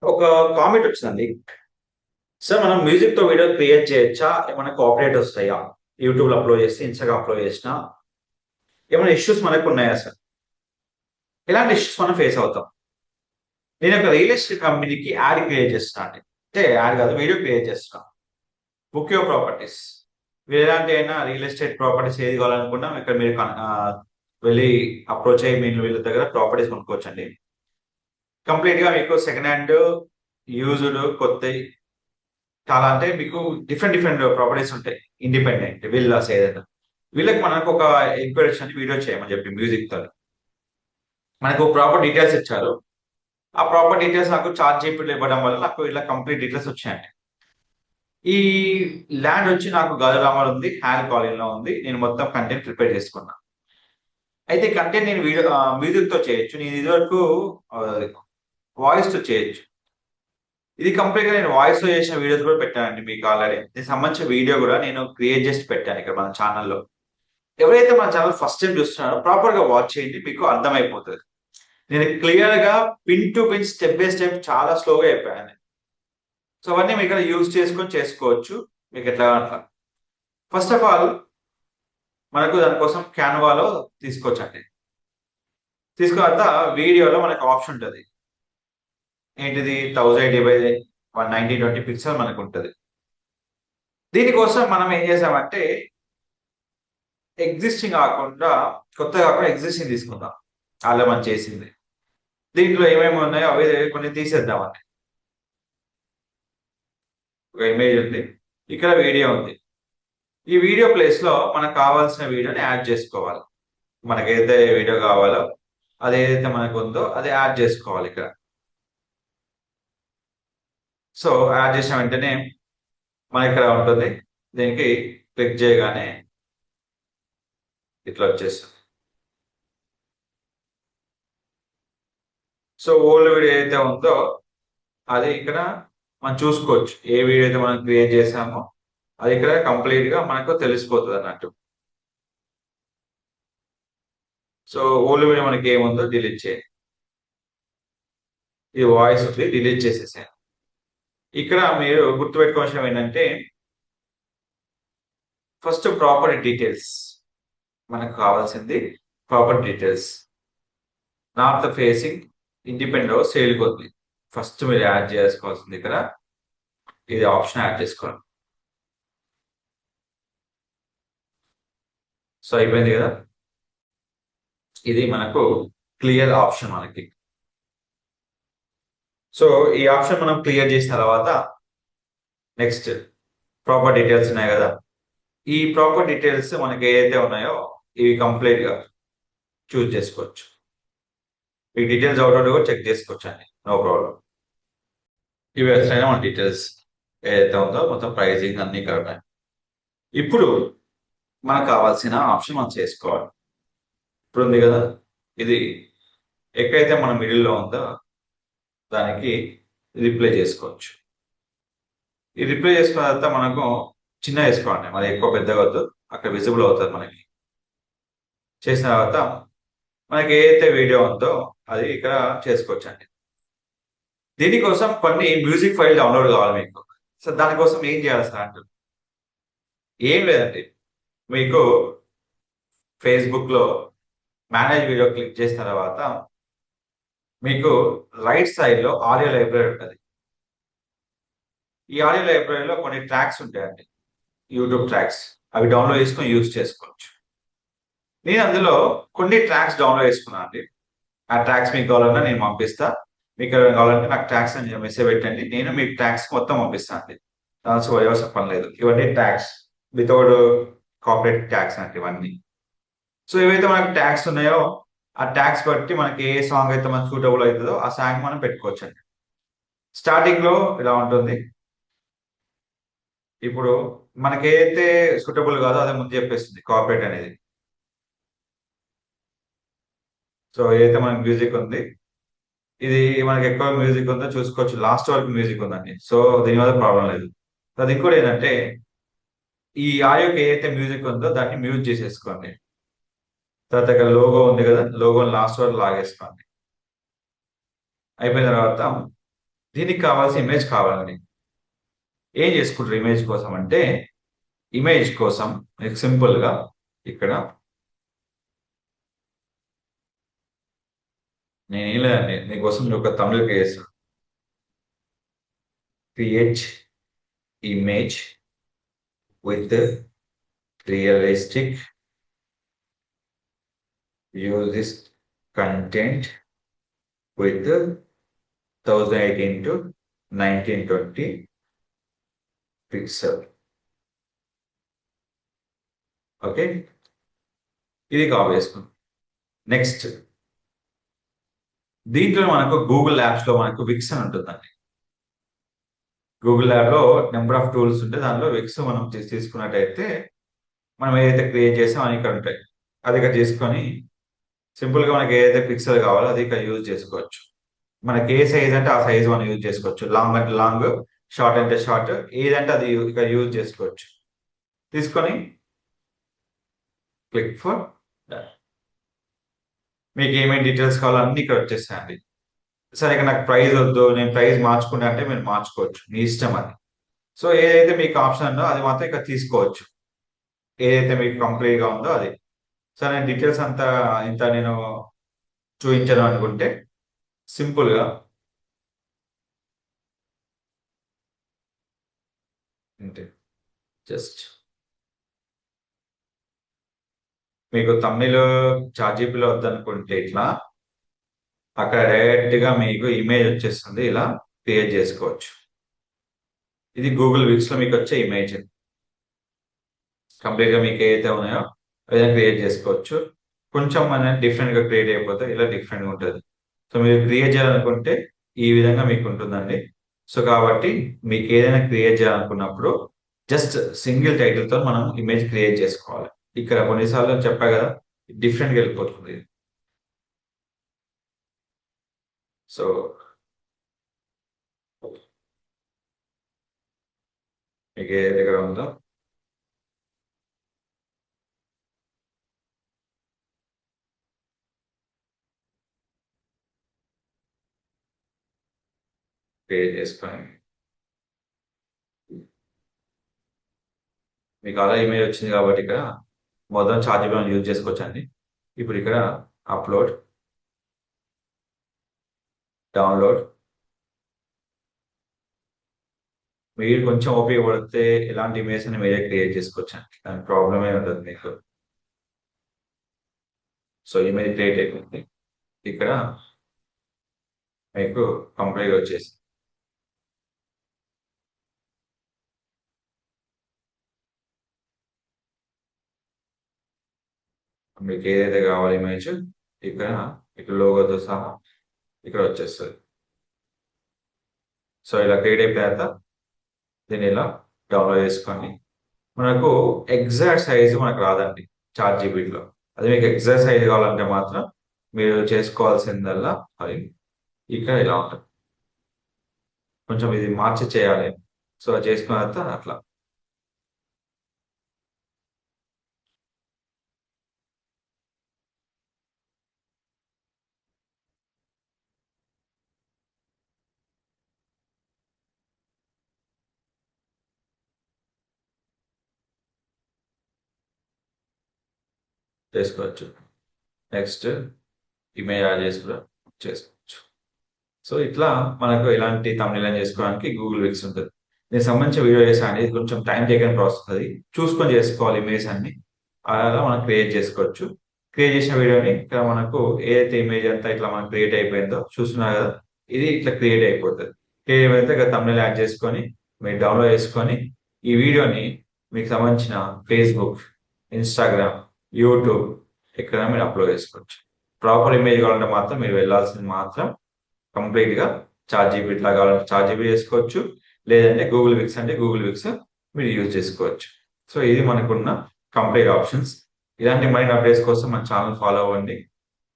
ఒక కామెంట్ వచ్చిందండి. సార్ మనం మ్యూజిక్ తో వీడియో క్రియేట్ చేయొచ్చా? ఏమైనా కాపీరైట్ వస్తాయా? యూట్యూబ్ లో అప్లోడ్ చేస్తే, ఇన్స్టాగ్రామ్ అప్లోడ్ చేసినా ఏమైనా ఇష్యూస్ మనకు ఉన్నాయా సార్? ఎలాంటి ఇష్యూస్ మనం ఫేస్ అవుతాం? నేను ఒక రియల్ ఎస్టేట్ కంపెనీకి యాడ్ క్రియేట్ చేస్తున్నా అండి. అంటే యాడ్ కాదు, వీడియో క్రియేట్ చేస్తున్నా. Book your properties. మీరు ఎలాంటి అయినా రియల్ ఎస్టేట్ ప్రాపర్టీస్ ఏది కావాలనుకున్నా ఇక్కడ మీరు వెళ్ళి అప్రోచ్ అయ్యి మీరు వీళ్ళ దగ్గర ప్రాపర్టీస్ కొనుక్కోవచ్చండి. కంప్లీట్ గా మీకు సెకండ్ హ్యాండ్, యూజ్డ్, కొత్త, చాలా అంటే మీకు డిఫరెంట్ డిఫరెంట్ ప్రాపర్టీస్ ఉంటాయి. ఇండిపెండెంట్ విల్లాస్ ఏదైనా వీళ్ళకి మనకు ఒక ఎంక్వైరీస్ అని వీడియో చేయమని చెప్పి మ్యూజిక్ తో మనకు ప్రాపర్ డీటెయిల్స్ ఇచ్చారు. ఆ ప్రాపర్ డీటెయిల్స్ నాకు చార్ట్ జీపీటీలో ఇవ్వడం వల్ల నాకు ఇలా కంప్లీట్ డీటెయిల్స్ వచ్చాయండి. ఈ ల్యాండ్ వచ్చి నాకు గజరామర్ ఉంది, హ్యాండ్ కాలనీలో ఉంది. నేను మొత్తం కంటెంట్ ప్రిపేర్ చేసుకున్నా. అయితే కంటెంట్ నేను వీడియో మ్యూజిక్ తో చేయొచ్చు. నేను ఇదివరకు వాయిస్ తో చేయొచ్చు. ఇది కంప్లీట్ గా నేను వాయిస్ లో చేసిన వీడియోస్ కూడా పెట్టానండి మీకు ఆల్రెడీ. దీనికి సంబంధించిన వీడియో కూడా నేను క్రియేట్ చేసి పెట్టాను ఇక్కడ మన ఛానల్లో. ఎవరైతే మన ఛానల్ ఫస్ట్ టైం చూస్తున్నారో ప్రాపర్ గా వాచ్ చేయండి, మీకు అర్థమైపోతుంది. నేను క్లియర్ గా pin to pin step by step చాలా స్లోగా చెప్పాను. సో అవన్నీ మీకు ఇక్కడ యూజ్ చేసుకొని చేసుకోవచ్చు మీకు ఎట్లా అట్లా. ఫస్ట్ ఆఫ్ ఆల్ మనకు దానికోసం క్యాన్వాలో తీసుకోవచ్చండి. తీసుకున్న తర్వాత వీడియోలో మనకు ఆప్షన్ ఉంటుంది. ఏంటిది 1080 x 190 పిక్సెల్ మనకు ఉంటుంది. దీనికోసం మనం ఏం చేసామంటే ఎగ్జిస్టింగ్ కాకుండా, కొత్తగా కాకుండా ఎగ్జిస్టింగ్ తీసుకుందాం. అలా మనం చేసింది. దీంట్లో ఏమేమి ఉన్నాయో అవి కొన్ని తీసేద్దామండి. ఒక ఇమేజ్ ఉంది, ఇక్కడ వీడియో ఉంది. ఈ వీడియో ప్లేస్ లో మనకు కావాల్సిన వీడియోని యాడ్ చేసుకోవాలి. మనకైతే వీడియో కావాలో అది ఏదైతే మనకు ఉందో అది యాడ్ చేసుకోవాలి ఇక్కడ. సో యాడ్ చేసిన వెంటనే మన ఇక్కడ ఉంటుంది. దీనికి క్లిక్ చేయగానే ఇట్లా వచ్చేస్తుంది. సో ఓల్డ్ వీడియో ఏదైతే ఉందో అది ఇక్కడ మనం చూసుకోవచ్చు. ఏ వీడియో అయితే మనం క్రియేట్ చేసామో అది ఇక్కడ కంప్లీట్ గా మనకు తెలిసిపోతుంది అన్నట్టు. సో ఓల్డ్ వీడియో మనకి ఏముందో డిలీట్ చేయండి. ఈ వాయిస్ ఉంది, డిలీట్ చేసేసాను. ఇక్కడ మీరు గుర్తుపెట్టుకోవాల్సిన ఏంటంటే ఫస్ట్ ప్రాపర్టీ డీటెయిల్స్. మనకు కావాల్సింది property details. North facing, independent sale కొద్ది ఫస్ట్ మీరు యాడ్ చేసుకోవాల్సింది ఇక్కడ ఇది ఆప్షన్ యాడ్ చేసుకోండి. సో అయిపోయింది కదా. ఇది మనకు క్లియర్ ఆప్షన్ మనకి. సో ఈ ఆప్షన్ మనం క్లియర్ చేసిన తర్వాత నెక్స్ట్ ప్రాపర్ డీటెయిల్స్ ఉన్నాయి కదా. ఈ ప్రాపర్ డీటెయిల్స్ మనకి ఏదైతే ఉన్నాయో ఇవి కంప్లీట్ గా చూస్ చేసుకోవచ్చు. ఈ డీటెయిల్స్ అవుట్ కూడా చెక్ చేసుకోవచ్చు అండి, నో ప్రాబ్లం. ఇవి వస్తాయి మన డీటెయిల్స్ ఏదైతే ఉందో మొత్తం ప్రైజింగ్ అన్ని ఇక్కడ ఉన్నాయి. ఇప్పుడు మనకు కావాల్సిన ఆప్షన్ మనం చేసుకోవాలి. ఇప్పుడు ఉంది కదా, ఇది ఎక్కడైతే మన మిడిల్లో ఉందో దానికి రిప్లై చేసుకోవచ్చు. ఈ రిప్లై చేసుకున్న తర్వాత మనకు చిన్న వేసుకోండి, మరి ఎక్కువ పెద్దగా వద్దు, అక్కడ విజిబుల్ అవుతుంది మనకి. చేసిన తర్వాత మనకి ఏదైతే వీడియో ఉందో అది ఇక్కడ చేసుకోవచ్చు అండి. దీనికోసం కొన్ని మ్యూజిక్ ఫైల్ డౌన్లోడ్ కావాలి మీకు. సో దానికోసం ఏం చేయాలి సార్ అంటే ఏం లేదండి, మీకు ఫేస్బుక్ లో మేనేజ్ వీడియో క్లిక్ చేసిన తర్వాత మీకు రైట్ సైడ్ లో ఆడియో లైబ్రరీ ఉంటుంది. ఈ ఆడియో లైబ్రరీలో కొన్ని ట్రాక్స్ ఉంటాయండి, యూట్యూబ్ ట్రాక్స్. అవి డౌన్లోడ్ చేసుకొని యూజ్ చేసుకోవచ్చు. నేను అందులో కొన్ని ట్రాక్స్ డౌన్లోడ్ చేసుకున్నాను అండి. ఆ ట్రాక్స్ మీకు కావాలన్నా నేను పంపిస్తా. మీకు ఎవరైనా కావాలంటే నాకు ట్రాక్స్ అని మెసేజ్ పెట్టండి, నేను మీకు ట్రాక్స్ మొత్తం పంపిస్తాను అండి. దాని వ్యవస్థ పని లేదు. ఇవన్నీ ట్యాక్స్ వితౌట్ కాపరేట్ ట్యాక్స్ అంటే ఇవన్నీ. సో ఏవైతే మనకు ట్యాక్స్ ఉన్నాయో ఆ ట్యాక్స్ బట్టి మనకి ఏ సాంగ్ అయితే మనకు సూటబుల్ అవుతుందో ఆ సాంగ్ మనం పెట్టుకోవచ్చు అండి. స్టార్టింగ్ లో ఇలా ఉంటుంది. ఇప్పుడు మనకి ఏదైతే సూటబుల్ కాదో అదే ముందు చెప్పేస్తుంది కాపరేట్ అనేది. సో ఏదైతే మనకి మ్యూజిక్ ఉంది, ఇది మనకి ఎక్కువ మ్యూజిక్ ఉందో చూసుకోవచ్చు. లాస్ట్ వరకు మ్యూజిక్ ఉందండి, సో దీనివల్ల ప్రాబ్లం లేదు. అది ఇంకోటి ఏంటంటే ఈ ఆడియోకి ఏదైతే మ్యూజిక్ ఉందో దాన్ని మ్యూట్ చేసేసుకోండి. తర్వాత ఇక్కడ లోగో ఉంది కదా, లోగోని లాస్ట్ వరకు లాగేసుకోండి. అయిపోయిన తర్వాత దీనికి కావాల్సిన ఇమేజ్ కావాలండి. ఏం చేసుకుంటారు ఇమేజ్ కోసం అంటే, ఇమేజ్ కోసం మీకు సింపుల్గా ఇక్కడ నేను ఏం లేదండి, మీకోసం ఒక తమిళ చేస్తాను. Create image with realistic use this content with 1018 to 1920 pixel. Okay, ఇది కాపీ చేసుకున్నాం. నెక్స్ట్ దీంట్లో మనకు గూగుల్ యాప్స్ లో మనకు విక్స్ అని ఉంటుందండి. గూగుల్ యాప్ లో నెంబర్ ఆఫ్ టూల్స్ ఉంటే దానిలో విక్స్ మనం తీసుకున్నట్టయితే మనం ఏదైతే క్రియేట్ చేసామో అని ఇక్కడ ఉంటాయి. అది ఇక్కడ తీసుకొని సింపుల్ గా మనకి ఏదైతే పిక్సెల్ కావాలో అది ఇక్కడ యూజ్ చేసుకోవచ్చు. మనకి ఏ సైజ్ అంటే ఆ సైజ్ మనం యూజ్ చేసుకోవచ్చు. లాంగ్ అంటే లాంగ్, షార్ట్ అంటే షార్ట్, ఏదంటే అది ఇక్కడ యూజ్ చేసుకోవచ్చు. తీసుకొని క్లిక్ ఫర్ మీకు ఏమేమి డీటెయిల్స్ కావాలో అన్ని ఇక్కడ వచ్చేస్తాయండి. సరే ఇక నాకు ప్రైస్ వద్దు, నేను ప్రైస్ మార్చుకుంటా అంటే మీరు మార్చుకోవచ్చు, మీ ఇష్టం అది. సో ఏదైతే మీకు ఆప్షన్ ఉందో అది మాత్రం ఇక్కడ తీసుకోవచ్చు, ఏదైతే మీకు కంప్లీట్గా ఉందో అది. సో నేను డీటెయిల్స్ అంతా ఇంత నేను చూపించడం అనుకుంటే సింపుల్గా అంటే జస్ట్ మీకు తమిళ చార్జీపీలో వద్దనుకుంటే ఇట్లా అక్కడ డైరెక్ట్గా మీకు ఇమేజ్ వచ్చేస్తుంది, ఇలా క్రియేట్ చేసుకోవచ్చు. ఇది గూగుల్ విక్స్లో మీకు వచ్చే ఇమేజ్. కంప్లీట్గా మీకు ఏదైతే ఉన్నాయో ఏదైనా క్రియేట్ చేసుకోవచ్చు. కొంచెం మన డిఫరెంట్గా క్రియేట్ అయిపోతే ఇలా డిఫరెంట్గా ఉంటుంది. సో మీరు క్రియేట్ చేయాలనుకుంటే ఈ విధంగా మీకు ఉంటుందండి. సో కాబట్టి మీకు ఏదైనా క్రియేట్ చేయాలనుకున్నప్పుడు జస్ట్ సింగిల్ టైటిల్తో మనం ఇమేజ్ క్రియేట్ చేసుకోవాలి. ఇక్కడ కొన్నిసార్లు చెప్పా కదా, డిఫరెంట్గా వెళ్ళిపోతుంది. సో మీకు ఏ దగ్గర ఉందో క్రియేట్ చేసుకొని మీకు అలా ఇమేజ్ వచ్చింది కాబట్టి ఇక్కడ మొదటి చార్జీబుల్ యూజ్ చేసుకోవచ్చండి. ఇప్పుడు ఇక్కడ అప్లోడ్, డౌన్లోడ్, మీరు కొంచెం ఓపిక పడితే ఎలాంటి ఇమేజ్ అని మీరే క్రియేట్ చేసుకోవచ్చండి, దాని ప్రాబ్లమే ఉండదు మీకు. సో ఇమేజ్ క్రియేట్ అయిపోయింది, ఇక్కడ మీకు కంప్లీట్గా వచ్చేసి మీకు ఏదైతే కావాలి ఇమేజ్ ఇక్కడ ఇక్కడ లోగోతో సహా ఇక్కడ వచ్చేస్తుంది. సో ఇలా క్రియేట్ అయిపోయిన తర్వాత దీన్ని ఇలా డౌన్లోడ్ చేసుకొని మనకు ఎగ్జాక్ట్ సైజు మనకు రాదండి చార్జీబీలో. అది మీకు ఎగ్జాక్ట్ సైజ్ కావాలంటే మాత్రం మీరు చేసుకోవాల్సిందల్లా అది ఇక్కడ ఇలా ఉంటుంది. కొంచెం ఇది మార్చి చేయాలి. సో అది చేసుకున్న తర్వాత అట్లా చేసుకోవచ్చు. నెక్స్ట్ ఇమేజ్ యాడ్ చేసుకోవచ్చు. సో ఇట్లా మనకు ఇలాంటి తమిళం చేసుకోవడానికి గూగుల్ విక్స్ ఉంటుంది. దీనికి సంబంధించిన వీడియో చేసాను, ఇది కొంచెం టైం టేకన్ ప్రాసెస్, అది చూసుకొని చేసుకోవాలి ఇమేజ్ అన్ని. అలా మనం క్రియేట్ చేసుకోవచ్చు. క్రియేట్ చేసిన వీడియోని ఇక్కడ మనకు ఏదైతే ఇమేజ్ అంతా ఇట్లా మనకు క్రియేట్ అయిపోయిందో చూస్తున్నారు కదా, ఇది ఇట్లా క్రియేట్ అయిపోతుంది. క్రియేట్ అయిపోతే ఇక్కడ తమిళ యాడ్ చేసుకొని మీరు డౌన్లోడ్ చేసుకొని ఈ వీడియోని మీకు సంబంధించిన ఫేస్బుక్, ఇన్స్టాగ్రామ్, యూట్యూబ్ ఇక్కడ మీరు అప్లోడ్ చేసుకోవచ్చు. ప్రాపర్ ఇమేజ్ కావాలంటే మాత్రం మీరు వెళ్ళాల్సింది మాత్రం కంప్లీట్గా చార్జీబీ ఇట్లా కావాలంటే చార్జీబీ చేసుకోవచ్చు, లేదంటే గూగుల్ విక్స్ అంటే గూగుల్ విక్స్ మీరు యూజ్ చేసుకోవచ్చు. సో ఇది మనకున్న కంప్లీట్ ఆప్షన్స్. ఇలాంటి మైండ్ అప్డేట్స్ కోసం మన ఛానల్ ఫాలో అవ్వండి.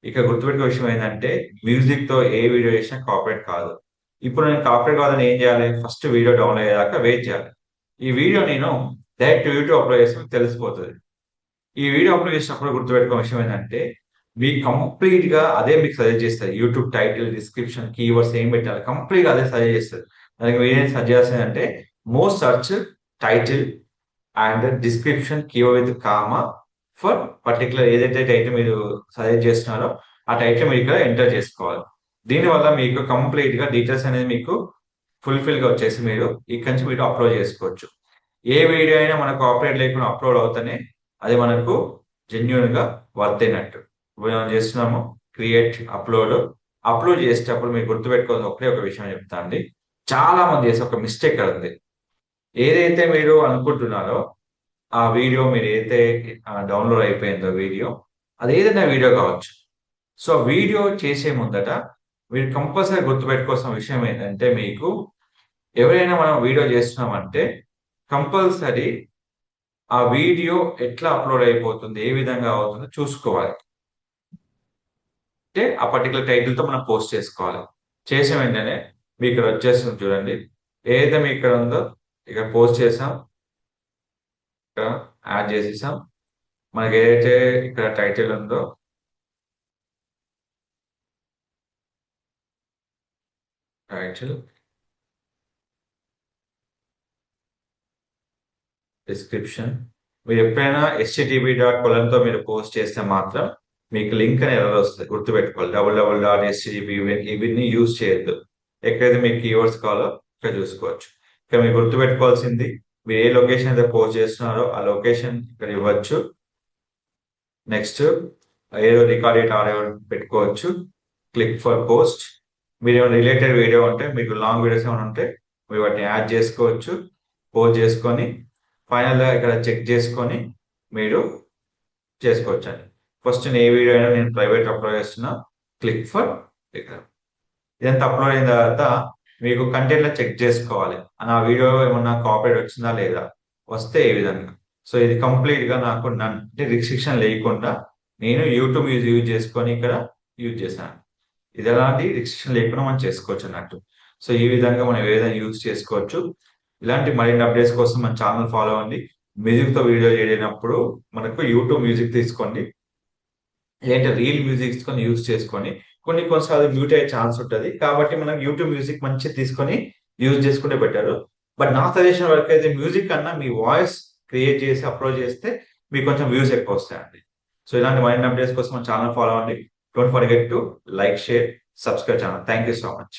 ఇక గుర్తుపెట్టుకో విషయం ఏంటంటే మ్యూజిక్తో ఏ వీడియో చేసినా కాపరేట్ కాదు. ఇప్పుడు నేను కాపరేట్ కాదని ఏం చేయాలి, ఫస్ట్ వీడియో డౌన్లోడ్ అయ్యేదాకా వెయిట్ చేయాలి. ఈ వీడియో నేను డైరెక్ట్ యూట్యూబ్ అప్లోడ్ చేస్తే తెలిసిపోతుంది. ఈ వీడియో అప్లోడ్ చేసినప్పుడు గుర్తుపెట్టుకో విషయం ఏంటంటే మీ కంప్లీట్ గా అదే మీకు సజెస్ట్ చేస్తారు. యూట్యూబ్ టైటిల్, డిస్క్రిప్షన్, కీవర్డ్స్ ఏం పెట్టాలి కంప్లీట్ గా అదే సజెస్ట్ చేస్తారు. దానికి మీరేం సజెస్ట్ చేస్తుంది అంటే most search title and description keyword with comma for particular ఏదైతే టైటిల్ మీరు సజెస్ట్ చేస్తున్నారో ఆ టైటిల్ మీరు ఇక్కడ ఎంటర్ చేసుకోవాలి. దీనివల్ల మీకు కంప్లీట్ గా డీటెయిల్స్ అనేది మీకు ఫుల్ఫిల్ గా వచ్చేసి మీరు ఇక్కడి నుంచి మీరు అప్లోడ్ చేసుకోవచ్చు. ఏ వీడియో అయినా మనకు కాపీరైట్ లేకుండా అప్లోడ్ అవుతానే అది మనకు జెన్యున్ గా వర్త్ అయినట్టు. ఇప్పుడు మనం చేస్తున్నాము క్రియేట్ అప్లోడ్ చేసేటప్పుడు మీరు గుర్తుపెట్టుకోవాల్సిన ఒకే ఒక విషయం చెప్తా అండి. చాలా మంది చేసే ఒక మిస్టేక్ ఉంది. ఏదైతే మీరు అనుకుంటున్నారో ఆ వీడియో మీరు ఏదైతే డౌన్లోడ్ అయిపోయిందో వీడియో, అది ఏదైనా వీడియో కావచ్చు. సో వీడియో చేసే ముందట మీరు కంపల్సరీ గుర్తుపెట్టుకోవాల్సిన విషయం ఏంటంటే మీకు ఎవరైనా మనం వీడియో చేస్తున్నామంటే కంపల్సరీ ఆ వీడియో ఎట్లా అప్లోడ్ అయిపోతుంది, ఏ విధంగా అవుతుందో చూసుకోవాలి. అంటే ఆ పర్టికులర్ టైటిల్ తో మనం పోస్ట్ చేసుకోవాలి. చేసిన వెంటనే మీకు ఇక్కడ వచ్చేస్తుంది చూడండి. ఏదైతే మీకు ఇక్కడ ఉందో ఇక్కడ పోస్ట్ చేసాం, ఇక్కడ యాడ్ చేసేసాం. మనకి ఏదైతే ఇక్కడ టైటిల్ ఉందో టైటిల్, డిస్క్రిప్షన్, మీరు ఎప్పుడైనా http.colon మీరు పోస్ట్ చేస్తే మాత్రం మీకు లింక్ అని ఎర్రర్ వస్తుంది. గుర్తుపెట్టుకోవాలి. www.http ఇవన్నీ యూజ్ చేయొద్దు. ఎక్కడైతే మీకు కీవర్డ్స్ కావాలో ఇక్కడ చూసుకోవచ్చు. ఇక్కడ మీరు గుర్తుపెట్టుకోవాల్సింది మీరు ఏ లొకేషన్ అయితే పోస్ట్ చేస్తున్నారో ఆ లొకేషన్ ఇక్కడ ఇవ్వచ్చు. నెక్స్ట్ ఏదో రికార్డెడ్ ఆడియో పెట్టుకోవచ్చు. Click for post. మీరు ఏమైనా రిలేటెడ్ వీడియో ఉంటే మీకు లాంగ్ వీడియోస్ ఏమైనా ఉంటే మీరు వాటిని యాడ్ చేసుకోవచ్చు. పోస్ట్ చేసుకొని ఫైనల్గా ఇక్కడ చెక్ చేసుకొని మీరు చేసుకోవచ్చు అండి. ఫస్ట్ నేను ఏ వీడియో అయినా నేను ప్రైవేట్ అప్లోడ్ చేస్తున్నా. క్లిక్ ఫర్ ఇక్కడ. ఇదంతా అప్లోడ్ అయిన తర్వాత మీకు కంటెంట్లో చెక్ చేసుకోవాలి నా వీడియో ఏమన్నా కాపీరైట్ వచ్చిందా లేదా, వస్తే ఏ విధంగా. సో ఇది కంప్లీట్ గా నాకు అంటే రిస్ట్రిక్షన్ లేకుండా నేను యూట్యూబ్ యూజ్ చేసుకొని ఇక్కడ యూజ్ చేశాను. ఇది ఎలాంటి రిస్ట్రిక్షన్ లేకుండా మనం చేసుకోవచ్చు అన్నట్టు. సో ఈ విధంగా మనం ఏదైనా యూజ్ చేసుకోవచ్చు. ఇలాంటి మరిన్ని అప్డేట్స్ కోసం మన ఛానల్ ఫాలో అవ్వండి. మ్యూజిక్ తో వీడియో చేయనప్పుడు మనకు యూట్యూబ్ మ్యూజిక్ తీసుకోండి, లేదంటే రీల్ మ్యూజిక్ తీసుకొని యూజ్ చేసుకొని కొన్నిసార్లు మ్యూట్ అయ్యే ఛాన్స్ ఉంటుంది. కాబట్టి మనం యూట్యూబ్ మ్యూజిక్ మంచిగా తీసుకొని యూజ్ చేసుకుంటే బెటర్. బట్ నా సజెషన్ వరకు అయితే మ్యూజిక్ కన్నా మీ వాయిస్ క్రియేట్ చేసి అప్లోడ్ చేస్తే మీకు కొంచెం వ్యూస్ ఎక్కువ వస్తాయండి. సో ఇలాంటి మరిన్ని అప్డేట్స్ కోసం మన ఛానల్ ఫాలో అవ్వండి. Don't forget to like, share, subscribe channel. Thank you so much.